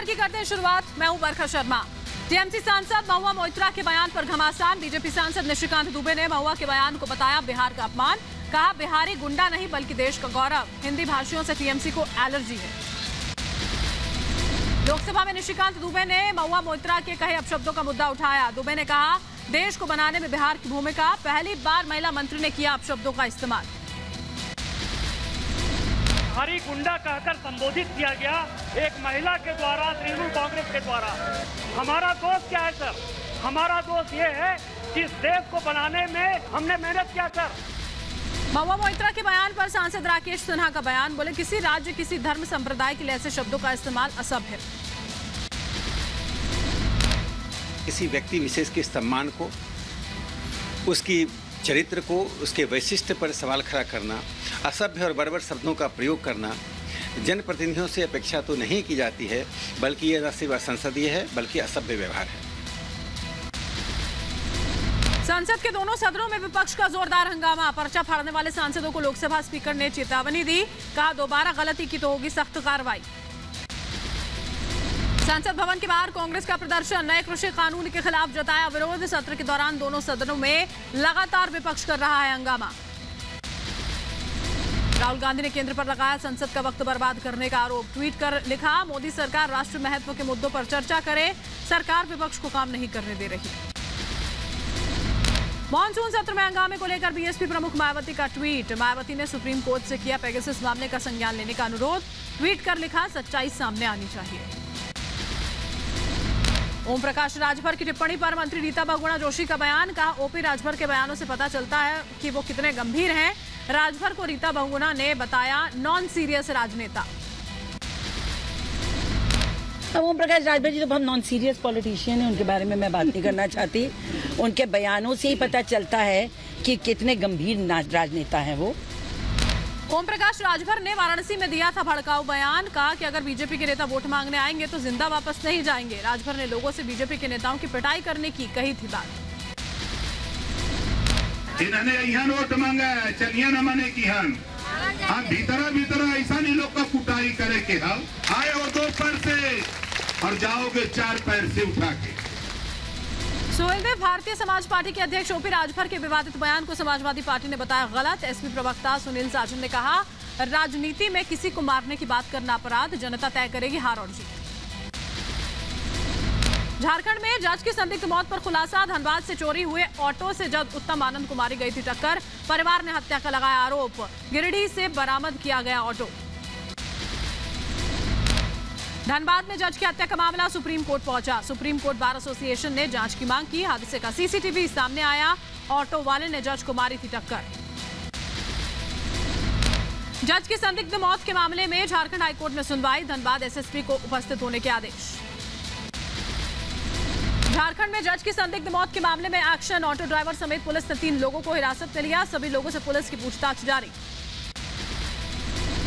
खबर की करते हैं शुरुआत। मैं हूं बरखा शर्मा। टीएमसी सांसद महुआ मोइत्रा के बयान पर घमासान। बीजेपी सांसद निशिकांत दुबे ने महुआ के बयान को बताया बिहार का अपमान। कहा बिहारी गुंडा नहीं बल्कि देश का गौरव। हिंदी भाषियों से टीएमसी को एलर्जी है। लोकसभा में निशिकांत दुबे ने महुआ मोइत्रा के कहे अपशब्दों का मुद्दा उठाया। दुबे ने कहा देश को बनाने में बिहार की भूमिका। पहली बार महिला मंत्री ने किया अपशब्दों का इस्तेमाल। बिहारी गुंडा कहकर संबोधित किया गया एक महिला के द्वारा, तृणमूल कांग्रेस के द्वारा। हमारा दोष क्या है सर? हमारा दोष ये है कि इस देश को बनाने में हमने मेहनत किया सर। महुआ मोइत्रा के बयान पर सांसद राकेश सिन्हा का बयान। बोले किसी राज्य किसी धर्म संप्रदाय के लिए ऐसे शब्दों का इस्तेमाल असभ्य। किसी व्यक्ति विशेष के सम्मान को, उसकी चरित्र को, उसके वैशिष्ट्य पर सवाल खड़ा करना, असभ्य और बर्बर शब्दों का प्रयोग करना जनप्रतिनिधियों से अपेक्षा तो नहीं की जाती है, बल्कि यह न सिर्फ असंसदीय है बल्कि असभ्य व्यवहार है। संसद के दोनों सदनों में विपक्ष का जोरदार हंगामा। पर्चा फाड़ने वाले सांसदों को लोकसभा स्पीकर ने चेतावनी दी। कहा दोबारा गलती की तो होगी सख्त कार्रवाई। संसद भवन के बाहर कांग्रेस का प्रदर्शन। नए कृषि कानून के खिलाफ जताया विरोध। सत्र के दौरान दोनों सदनों में लगातार विपक्ष कर रहा है हंगामा। राहुल गांधी ने केंद्र पर लगाया संसद का वक्त बर्बाद करने का आरोप। ट्वीट कर लिखा मोदी सरकार राष्ट्र महत्व के मुद्दों पर चर्चा करे, सरकार विपक्ष को काम नहीं करने दे रही। मॉनसून सत्र में हंगामे को लेकर बीएसपी प्रमुख मायावती का ट्वीट। मायावती ने सुप्रीम कोर्ट से किया पेगासस मामले का संज्ञान लेने का अनुरोध। ट्वीट कर लिखा सच्चाई सामने आनी चाहिए। ओम प्रकाश राजभर की टिप्पणी पर मंत्री रीता बहुगुणा जोशी का बयान। कहा ओपी राजभर के बयानों से पता चलता है कि वो कितने गंभीर हैं। राजभर को रीता बहुगुणा ने बताया नॉन सीरियस राजनेता। ओम प्रकाश राजभर जी तो बहुत नॉन सीरियस पॉलिटिशियन है, उनके बारे में मैं बात नहीं करना चाहती। उनके बयानों से ही पता चलता है कि कितने गंभीर राजनेता हैं वो। ओम प्रकाश राजभर ने वाराणसी में दिया था भड़काऊ बयान। कहा कि अगर बीजेपी के नेता वोट मांगने आएंगे तो जिंदा वापस नहीं जाएंगे। राजभर ने लोगों से बीजेपी के नेताओं की पिटाई करने की कही थी बात। इन्होंने यहाँ वोट मांगा है, चलिए न मने की हम भीतर ऐसा नहीं लोग का कुटाई करे के हम आए हो 2 पैर से और जाओगे 4 पैर से उठा के। सोहेलदेव भारतीय समाज पार्टी के अध्यक्ष ओपी राजभर के विवादित बयान को समाजवादी पार्टी ने बताया गलत। एसपी प्रवक्ता सुनील साजन ने कहा राजनीति में किसी को मारने की बात करना अपराध, जनता तय करेगी हार और जीत। झारखंड में जज की संदिग्ध मौत पर खुलासा। धनबाद से चोरी हुए ऑटो से जज उत्तम आनंद को मारी गई थी टक्कर। परिवार ने हत्या का लगाया आरोप। गिरिडीह से बरामद किया गया ऑटो। धनबाद में जज की हत्या का मामला सुप्रीम कोर्ट पहुंचा। सुप्रीम कोर्ट बार एसोसिएशन ने जांच की मांग की। हादसे का सीसीटीवी सामने आया। ऑटो वाले ने जज को मारी थी टक्कर। जज की संदिग्ध मौत के मामले में झारखंड हाईकोर्ट में सुनवाई। धनबाद एसएसपी को उपस्थित होने के आदेश। झारखंड में जज की संदिग्ध मौत के मामले में एक्शन। ऑटो ड्राइवर समेत पुलिस ने 3 लोगों को हिरासत में लिया। सभी लोगों से पुलिस की पूछताछ जारी।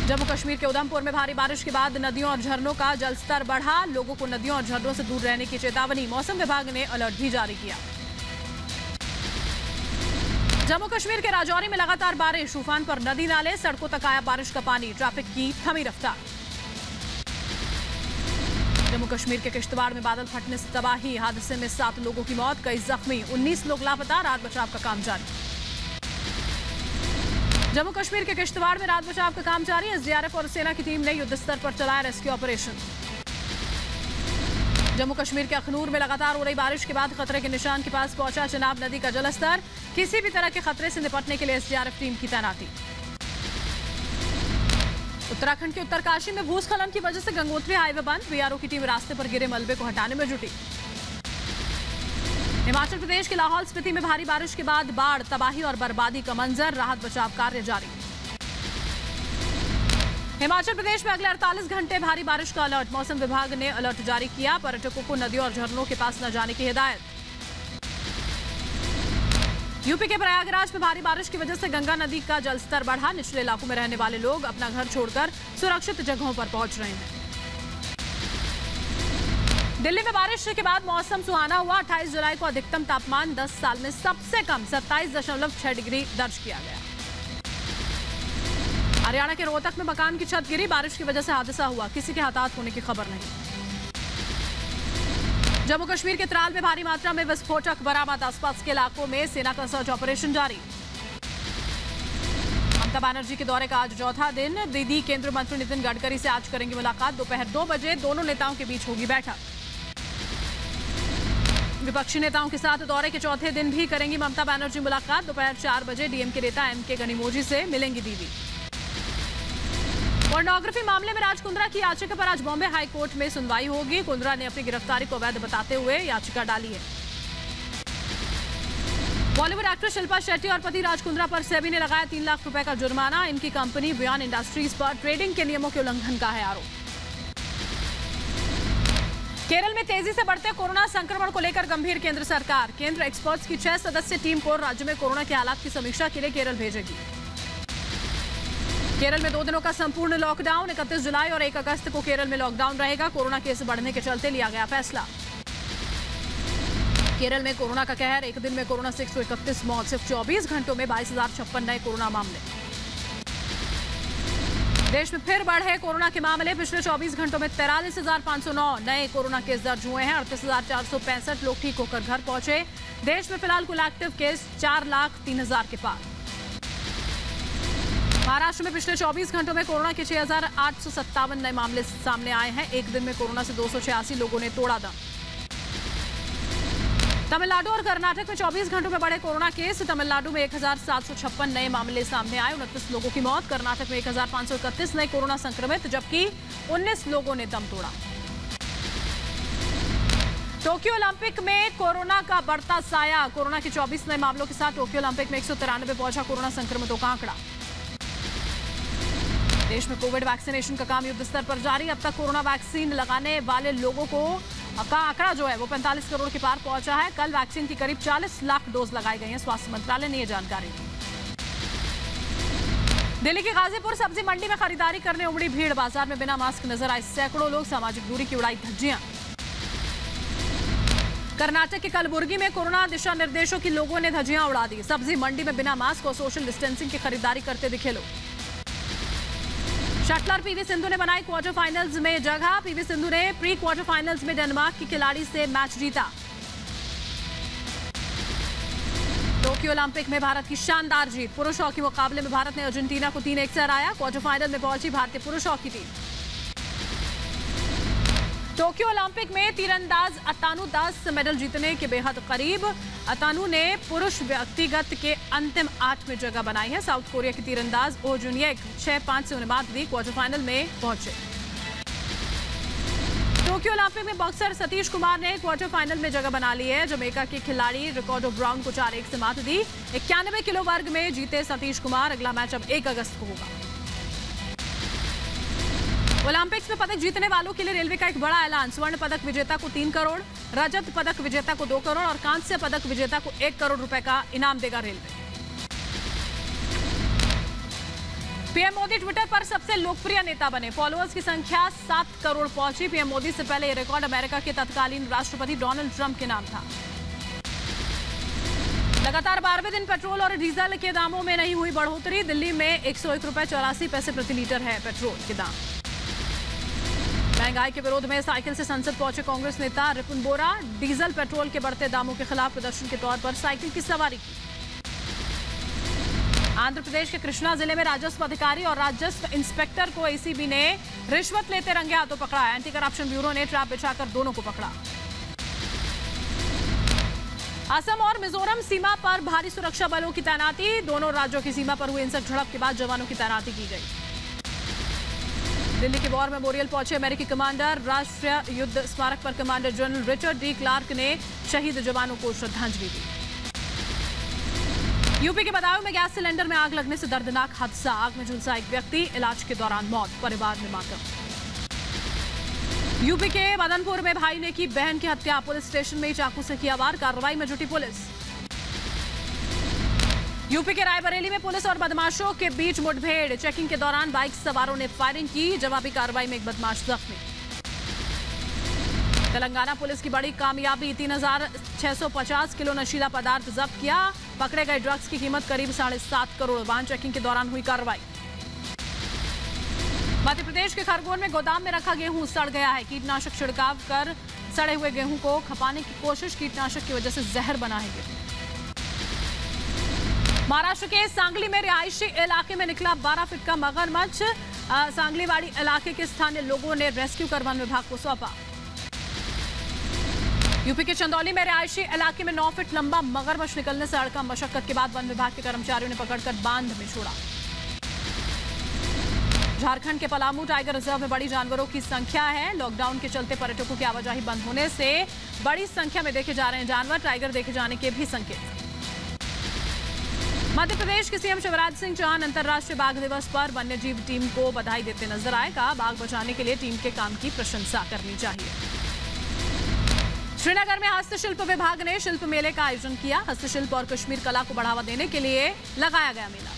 जम्मू कश्मीर के उधमपुर में भारी बारिश के बाद नदियों और झरनों का जलस्तर बढ़ा। लोगों को नदियों और झरनों से दूर रहने की चेतावनी। मौसम विभाग ने अलर्ट भी जारी किया। जम्मू कश्मीर के राजौरी में लगातार बारिश। उफान पर नदी नाले, सड़कों तक आया बारिश का पानी। ट्रैफिक की थमी रफ्तार। जम्मू कश्मीर के किश्तवाड़ में बादल फटने से तबाही। हादसे में 7 लोगों की मौत, कई जख्मी। 19 लोग लापता। रात बचाव का काम जारी। जम्मू कश्मीर के किश्तवाड़ में रात बचाव का काम जारी। एसडीआरएफ और सेना की टीम ने युद्ध स्तर पर चलाया रेस्क्यू ऑपरेशन। जम्मू कश्मीर के अखनूर में लगातार हो रही बारिश के बाद खतरे के निशान के पास पहुंचा चिनाब नदी का जलस्तर। किसी भी तरह के खतरे से निपटने के लिए एसडीआरएफ टीम की तैनाती। उत्तराखंड के उत्तरकाशी में भूस्खलन की वजह से गंगोत्री हाईवे बंद। बीआरओ की टीम रास्ते पर गिरे मलबे को हटाने में जुटी। हिमाचल प्रदेश के लाहौल स्पीति में भारी बारिश के बाद बाढ़, तबाही और बर्बादी का मंजर। राहत बचाव कार्य जारी। हिमाचल प्रदेश में अगले 48 घंटे भारी बारिश का अलर्ट। मौसम विभाग ने अलर्ट जारी किया। पर्यटकों को नदियों और झरनों के पास न जाने की हिदायत। यूपी के प्रयागराज में भारी बारिश की वजह से गंगा नदी का जलस्तर बढ़ा। निचले इलाकों में रहने वाले लोग अपना घर छोड़कर सुरक्षित जगहों पर पहुंच रहे हैं। दिल्ली में बारिश के बाद मौसम सुहाना हुआ। 28 जुलाई को अधिकतम तापमान 10 साल में सबसे कम 27.6 डिग्री दर्ज किया गया। हरियाणा के रोहतक में मकान की छत गिरी। बारिश की वजह से हादसा हुआ। किसी के हताहत होने की खबर नहीं। जम्मू कश्मीर के त्राल में भारी मात्रा में विस्फोटक बरामद, आसपास के इलाकों में सेना का सर्च ऑपरेशन जारी। ममता बनर्जी के दौरे का आज चौथा दिन। दीदी केंद्रीय मंत्री नितिन गडकरी से आज करेंगी मुलाकात। दोपहर 2 बजे दोनों नेताओं के बीच होगी बैठक। विपक्षी नेताओं के साथ दौरे के चौथे दिन भी करेंगी ममता बनर्जी मुलाकात। दोपहर 4 बजे डीएमके नेता एमके गनिमोजी से मिलेंगी दीदी। पोर्नोग्राफी मामले में राज कुंद्रा की याचिका पर आज बॉम्बे हाई कोर्ट में सुनवाई होगी। कुंद्रा ने अपनी गिरफ्तारी को अवैध बताते हुए याचिका डाली है। बॉलीवुड एक्ट्रेस शिल्पा शेट्टी और पति राज कुंद्रा पर सेबी ने लगाया 3 लाख रुपए का जुर्माना। इनकी कंपनी बियॉन्ड इंडस्ट्रीज पर ट्रेडिंग के नियमों के उल्लंघन का है आरोप। केरल में तेजी से बढ़ते कोरोना संक्रमण को लेकर गंभीर केंद्र सरकार। केंद्र एक्सपर्ट्स की 6 सदस्यीय टीम को राज्य में कोरोना के हालात की समीक्षा के लिए केरल भेजेगी। केरल में 2 दिनों का संपूर्ण लॉकडाउन। 31 जुलाई और 1 अगस्त को केरल में लॉकडाउन रहेगा। कोरोना केस बढ़ने के चलते लिया गया फैसला। केरल में कोरोना का कहर। एक दिन में कोरोना से 131 मौत। सिर्फ 24 घंटों में 22,056 नए कोरोना मामले। देश में फिर बढ़े कोरोना के मामले। पिछले 24 घंटों में 43,509 नए कोरोना केस दर्ज हुए हैं। 38,465 लोग ठीक होकर घर पहुंचे। देश में फिलहाल कुल एक्टिव केस 4,03,000 के पार। महाराष्ट्र में पिछले 24 घंटों में कोरोना के 6,857 नए मामले सामने आए हैं। एक दिन में कोरोना से 286 लोगों ने तोड़ा दम। तमिलनाडु और कर्नाटक में 24 घंटों में बढ़े कोरोना केस। तमिलनाडु में 1,756 नए मामले सामने आए। 29 लोगों की मौत। कर्नाटक में 1,531 नए कोरोना संक्रमित, जबकि 19 लोगों ने दम तोड़ा। टोक्यो ओलंपिक में कोरोना का बढ़ता साया। कोरोना के 24 नए मामलों के साथ टोक्यो ओलंपिक में 193 पहुंचा कोरोना संक्रमितों का आंकड़ा। देश में कोविड वैक्सीनेशन का काम युद्ध स्तर पर जारी। अब तक कोरोना वैक्सीन लगाने वाले लोगों का आंकड़ा जो है वो 45 करोड़ के पार पहुंचा है। कल वैक्सीन की करीब 40 लाख डोज लगाई गई हैं। स्वास्थ्य मंत्रालय ने यह जानकारी दी। दिल्ली के गाजीपुर सब्जी मंडी में खरीदारी करने उमड़ी भीड़। बाजार में बिना मास्क नजर आए सैकड़ों लोग। सामाजिक दूरी की उड़ाई धज्जियां। कर्नाटक के कलबुर्गी में कोरोना दिशा निर्देशों की लोगों ने धज्जियां उड़ा दी। सब्जी मंडी में बिना मास्क और सोशल डिस्टेंसिंग की खरीदारी करते दिखे लोग। शटलर पीवी सिंधु ने बनाई क्वार्टर फाइनल्स में जगह। पीवी सिंधु ने प्री क्वार्टर फाइनल्स में डेनमार्क की खिलाड़ी से मैच जीता। टोक्यो ओलंपिक में भारत की शानदार जीत। पुरुष हॉकी मुकाबले में भारत ने अर्जेंटीना को 3-1 से हराया। क्वार्टर फाइनल में पहुंची भारतीय पुरुष हॉकी टीम। टोक्यो ओलंपिक में तीरंदाज अतानु दास मेडल जीतने के बेहद करीब। अतानु ने पुरुष व्यक्तिगत के अंतिम 8 में जगह बनाई है। साउथ कोरिया के तीरंदाज ओ जुनियक 6-5 से उन्हें मात दी। क्वार्टर फाइनल में पहुंचे। टोक्यो ओलंपिक में बॉक्सर सतीश कुमार ने क्वार्टर फाइनल में जगह बना ली है। जमैका के खिलाड़ी रिकॉर्डो ब्राउन को 4-1 से मात दी। 91 किलो वर्ग में जीते सतीश कुमार। अगला मैच अब 1 अगस्त को होगा। ओलंपिक्स में पदक जीतने वालों के लिए रेलवे का एक बड़ा ऐलान। स्वर्ण पदक विजेता को 3 करोड़, रजत पदक विजेता को 2 करोड़ और कांस्य पदक विजेता को 1 करोड़ रुपए का इनाम देगा रेलवे। पीएम मोदी ट्विटर पर सबसे लोकप्रिय नेता बने। फॉलोअर्स की संख्या 7 करोड़ पहुंची। पीएम मोदी से पहले यह रिकॉर्ड अमेरिका के तत्कालीन राष्ट्रपति डोनाल्ड ट्रंप के नाम था। लगातार 12वें दिन पेट्रोल और डीजल के दामों में नहीं हुई बढ़ोतरी। दिल्ली में 101 रुपए 84 पैसे प्रति लीटर है पेट्रोल के दाम। महंगाई के विरोध में साइकिल से संसद पहुंचे कांग्रेस नेता रिपुन बोरा। डीजल पेट्रोल के बढ़ते दामों के खिलाफ प्रदर्शन के तौर पर साइकिल की सवारी की। आंध्र प्रदेश के कृष्णा जिले में राजस्व अधिकारी और राजस्व इंस्पेक्टर को एसीबी ने रिश्वत लेते रंगे हाथों पकड़ा। एंटी करप्शन ब्यूरो ने ट्रैप बिछाकर दोनों को पकड़ा। असम और मिजोरम सीमा पर भारी सुरक्षा बलों की तैनाती। दोनों राज्यों की सीमा पर हुई हिंसक झड़प के बाद जवानों की तैनाती की गई। दिल्ली के वॉर मेमोरियल पहुंचे अमेरिकी कमांडर। राष्ट्रीय युद्ध स्मारक पर commander general Richard de Klerk ने शहीद जवानों को श्रद्धांजलि दी। यूपी के बदायूं में गैस सिलेंडर में आग लगने से दर्दनाक हादसा। आग में झुलसा एक व्यक्ति, इलाज के दौरान मौत। परिवार में मातम। यूपी के मदनपुर में भाई ने की बहन की हत्या। पुलिस स्टेशन में ही चाकू से किया वार। कार्रवाई में जुटी पुलिस। यूपी के रायबरेली में पुलिस और बदमाशों के बीच मुठभेड़। चेकिंग के दौरान बाइक सवारों ने फायरिंग की। जवाबी कार्रवाई में एक बदमाश जख्मी। तेलंगाना पुलिस की बड़ी कामयाबी। 3650 किलो नशीला पदार्थ जब्त किया। पकड़े गए ड्रग्स की कीमत करीब 7.5 करोड़। वाहन चेकिंग के दौरान हुई कार्रवाई। मध्य प्रदेश के खरगोन में गोदाम में रखा गेहूं सड़ गया है। कीटनाशक छिड़काव कर सड़े हुए गेहूं को खपाने की कोशिश कीटनाशक की वजह से जहर बनाएंगे। महाराष्ट्र के सांगली में रिहायशी इलाके में निकला 12 फीट का मगरमच्छ। सांगलीवाड़ी इलाके के स्थानीय लोगों ने रेस्क्यू कर वन विभाग को सौंपा। यूपी के चंदौली में रिहायशी इलाके में 9 फीट लंबा मगरमच्छ निकलने से हड़कंप मशक्कत के बाद वन विभाग के कर्मचारियों ने पकड़कर बांध में छोड़ा। झारखंड के पलामू टाइगर रिजर्व में बड़ी जानवरों की संख्या है। लॉकडाउन के चलते पर्यटकों की आवाजाही बंद होने से बड़ी संख्या में देखे जा रहे हैं जानवर। टाइगर देखे जाने के भी संकेत। मध्य प्रदेश के सीएम शिवराज सिंह चौहान अंतर्राष्ट्रीय बाघ दिवस पर वन्यजीव टीम को बधाई देते नजर आए। कहा, बाघ बचाने के लिए टीम के काम की प्रशंसा करनी चाहिए। श्रीनगर में हस्तशिल्प विभाग ने शिल्प मेले का आयोजन किया। हस्तशिल्प और कश्मीर कला को बढ़ावा देने के लिए लगाया गया मेला।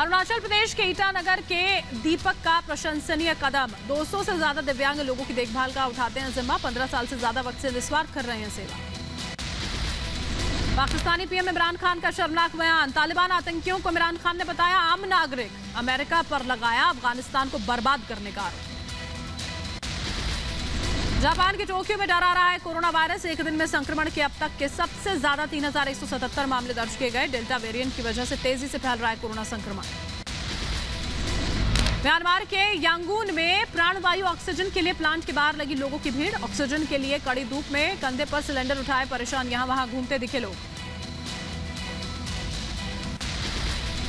अरुणाचल प्रदेश के ईटानगर के दीपक का प्रशंसनीय कदम। 200 से ज्यादा दिव्यांग लोगों की देखभाल का उठाते हैं जिम्मा। 15 साल से ज्यादा वक्त से निस्वार्थ कर रहे हैं सेवा। पाकिस्तानी पीएम इमरान खान का शर्मनाक बयान। तालिबान आतंकियों को इमरान खान ने बताया आम नागरिक। अमेरिका पर लगाया अफगानिस्तान को बर्बाद करने का आरोप। जापान के टोक्यो में डरा रहा है कोरोना वायरस। एक दिन में संक्रमण के अब तक के सबसे ज्यादा 3177 मामले दर्ज किए गए। डेल्टा वेरिएंट की वजह से तेजी से फैल रहा है कोरोना संक्रमण। म्यांमार के यांगून में प्राणवायु ऑक्सीजन के लिए प्लांट के बाहर लगी लोगों की भीड़। ऑक्सीजन के लिए कड़ी धूप में कंधे पर सिलेंडर उठाए परेशान यहां वहां घूमते दिखे लोग।